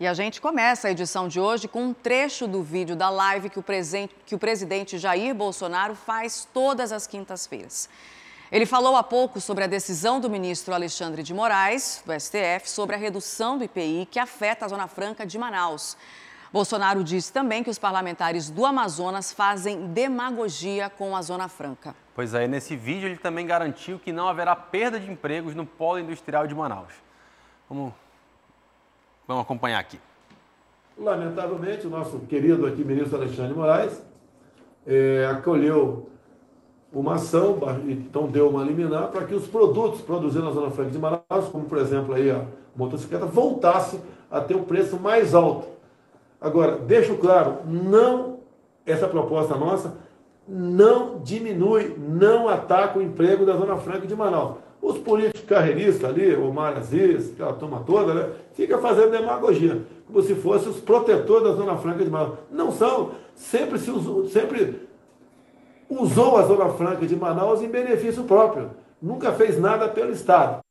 E a gente começa a edição de hoje com um trecho do vídeo da live que o presidente Jair Bolsonaro faz todas as quintas-feiras. Ele falou há pouco sobre a decisão do ministro Alexandre de Moraes, do STF, sobre a redução do IPI que afeta a Zona Franca de Manaus. Bolsonaro disse também que os parlamentares do Amazonas fazem demagogia com a Zona Franca. Pois é, nesse vídeo ele também garantiu que não haverá perda de empregos no polo industrial de Manaus. Vamos acompanhar aqui. Lamentavelmente, o nosso querido aqui ministro Alexandre de Moraes acolheu uma ação, então deu uma liminar para que os produtos produzidos na Zona Franca de Manaus, como por exemplo aí a motocicleta, voltassem a ter um preço mais alto. Agora, deixo claro, essa proposta nossa não diminui, não ataca o emprego da Zona Franca de Manaus. Os políticos carreiristas ali, o Omar Aziz, aquela turma toda, né, fica fazendo demagogia, como se fossem os protetores da Zona Franca de Manaus. Não são, sempre usou a Zona Franca de Manaus em benefício próprio. Nunca fez nada pelo Estado.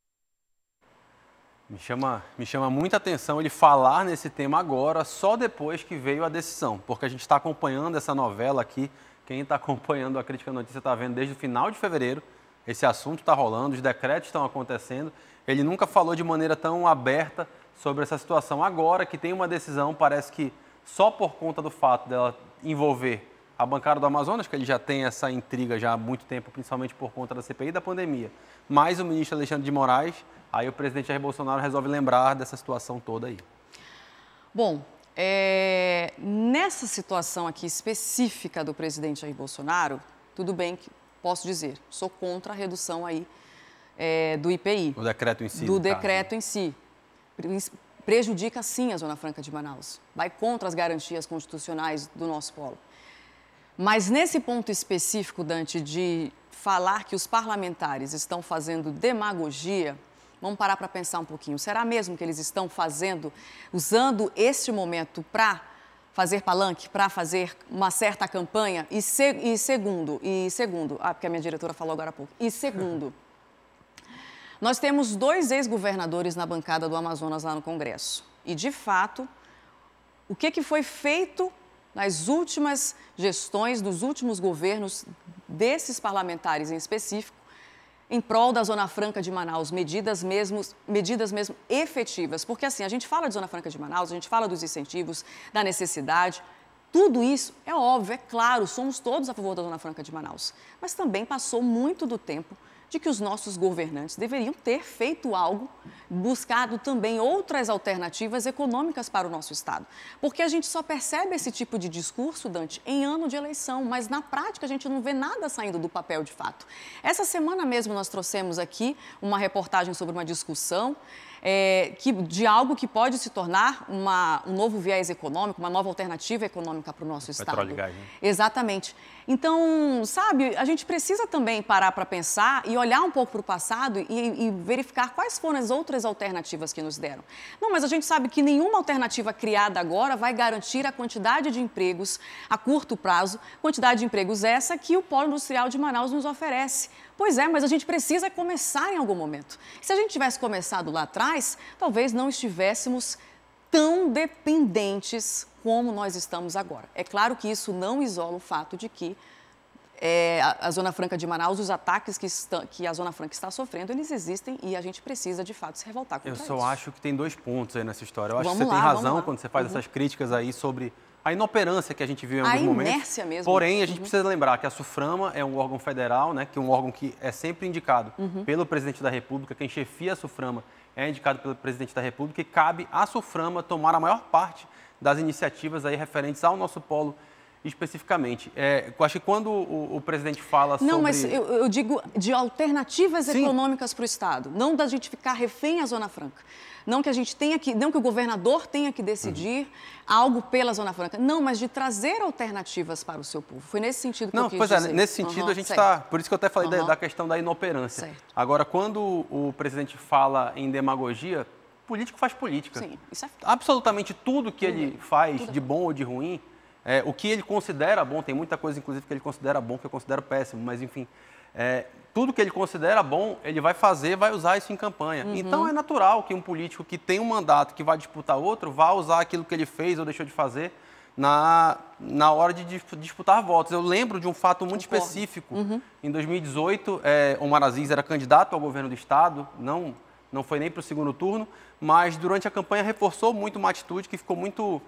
Me chama muita atenção ele falar nesse tema agora, só depois que veio a decisão, porque a gente está acompanhando essa novela aqui. Quem está acompanhando a Crítica Notícia está vendo desde o final de fevereiro. Esse assunto está rolando, os decretos estão acontecendo. Ele nunca falou de maneira tão aberta sobre essa situação. Agora que tem uma decisão, parece que só por conta do fato dela envolver a bancada do Amazonas, que ele já tem essa intriga já há muito tempo, principalmente por conta da CPI da pandemia, mais o ministro Alexandre de Moraes, aí o presidente Jair Bolsonaro resolve lembrar dessa situação toda aí. Bom, nessa situação aqui específica do presidente Jair Bolsonaro, tudo bem que posso dizer, sou contra a redução aí do IPI. O decreto em si. Do decreto em si. Prejudica sim a Zona Franca de Manaus. Vai contra as garantias constitucionais do nosso polo. Mas nesse ponto específico, Dante, de falar que os parlamentares estão fazendo demagogia, vamos parar para pensar um pouquinho. Será mesmo que eles estão usando este momento para fazer palanque, para fazer uma certa campanha? E segundo, porque a minha diretora falou agora há pouco, nós temos 2 ex-governadores na bancada do Amazonas lá no Congresso. E, de fato, o que foi feito nas últimas gestões, dos últimos governos desses parlamentares em específico, em prol da Zona Franca de Manaus, medidas mesmo efetivas. Porque assim, a gente fala de Zona Franca de Manaus, a gente fala dos incentivos, da necessidade, tudo isso é óbvio, é claro, somos todos a favor da Zona Franca de Manaus. Mas também passou muito do tempo de que os nossos governantes deveriam ter feito algo, buscado também outras alternativas econômicas para o nosso Estado. Porque a gente só percebe esse tipo de discurso, Dante, em ano de eleição, mas na prática a gente não vê nada saindo do papel de fato. Essa semana mesmo nós trouxemos aqui uma reportagem sobre uma discussão de algo que pode se tornar um novo viés econômico, uma nova alternativa econômica para o nosso Estado. Petróleo e gás, né? Exatamente. Então, sabe, a gente precisa também parar para pensar e olhar um pouco para o passado e verificar quais foram as outras alternativas que nos deram. Não, mas a gente sabe que nenhuma alternativa criada agora vai garantir a quantidade de empregos a curto prazo, quantidade de empregos essa que o Polo Industrial de Manaus nos oferece. Pois é, mas a gente precisa começar em algum momento. Se a gente tivesse começado lá atrás, talvez não estivéssemos tão dependentes como nós estamos agora. É claro que isso não isola o fato de que a Zona Franca de Manaus, os ataques que a Zona Franca está sofrendo, eles existem e a gente precisa, de fato, se revoltar contra isso. Eu só acho que tem 2 pontos aí nessa história. Eu acho que você tem razão quando você faz essas críticas aí sobre a inoperância que a gente viu em alguns momentos. A inércia mesmo. Porém, a gente precisa lembrar que a SUFRAMA é um órgão federal, né, que é um órgão que é sempre indicado pelo presidente da República. Quem chefia a SUFRAMA é indicado pelo presidente da República e cabe à SUFRAMA tomar a maior parte das iniciativas aí referentes ao nosso polo especificamente. Eu acho que quando o presidente fala sobre... Não, mas eu digo de alternativas econômicas para o Estado, não da gente ficar refém à Zona Franca. Não que o governador tenha que decidir algo pela Zona Franca. Não, mas de trazer alternativas para o seu povo. Foi nesse sentido que eu quis dizer. Nesse sentido a gente está... Por isso que eu até falei da questão da inoperância. Certo. Agora, quando o presidente fala em demagogia, político faz política. Sim, isso é... Absolutamente tudo que ele faz, de bom ou de ruim, o que ele considera bom, tem muita coisa, inclusive, que ele considera bom, que eu considero péssimo, mas, enfim, tudo que ele considera bom, ele vai fazer, vai usar isso em campanha. Então é natural que um político que tem um mandato, que vai disputar outro, vá usar aquilo que ele fez ou deixou de fazer na hora de disputar votos. Eu lembro de um fato muito específico. Em 2018, Omar Aziz era candidato ao governo do Estado, não foi nem para o segundo turno, mas durante a campanha reforçou muito uma atitude que ficou muito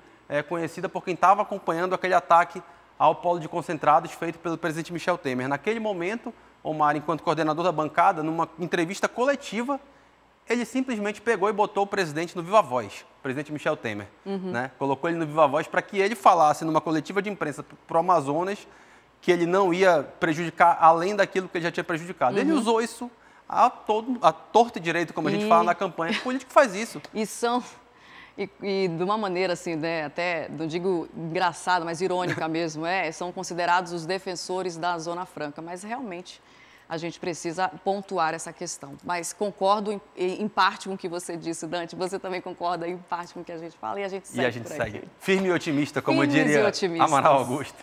conhecida por quem estava acompanhando aquele ataque ao polo de concentrados feito pelo presidente Michel Temer. Naquele momento, Omar, enquanto coordenador da bancada, numa entrevista coletiva, ele simplesmente pegou e botou o presidente no Viva Voz, o presidente Michel Temer. Né? Colocou ele no Viva Voz para que ele falasse numa coletiva de imprensa para o Amazonas que ele não ia prejudicar além daquilo que ele já tinha prejudicado. Ele usou isso a torto e direito, como a gente fala na campanha. O político faz isso. E de uma maneira assim, né, até, não digo engraçada, mas irônica mesmo, são considerados os defensores da Zona Franca, mas realmente a gente precisa pontuar essa questão. Mas concordo em parte com o que você disse, Dante, você também concorda em parte com o que a gente fala e a gente segue. Firme e otimista, como diria Amaral Augusto.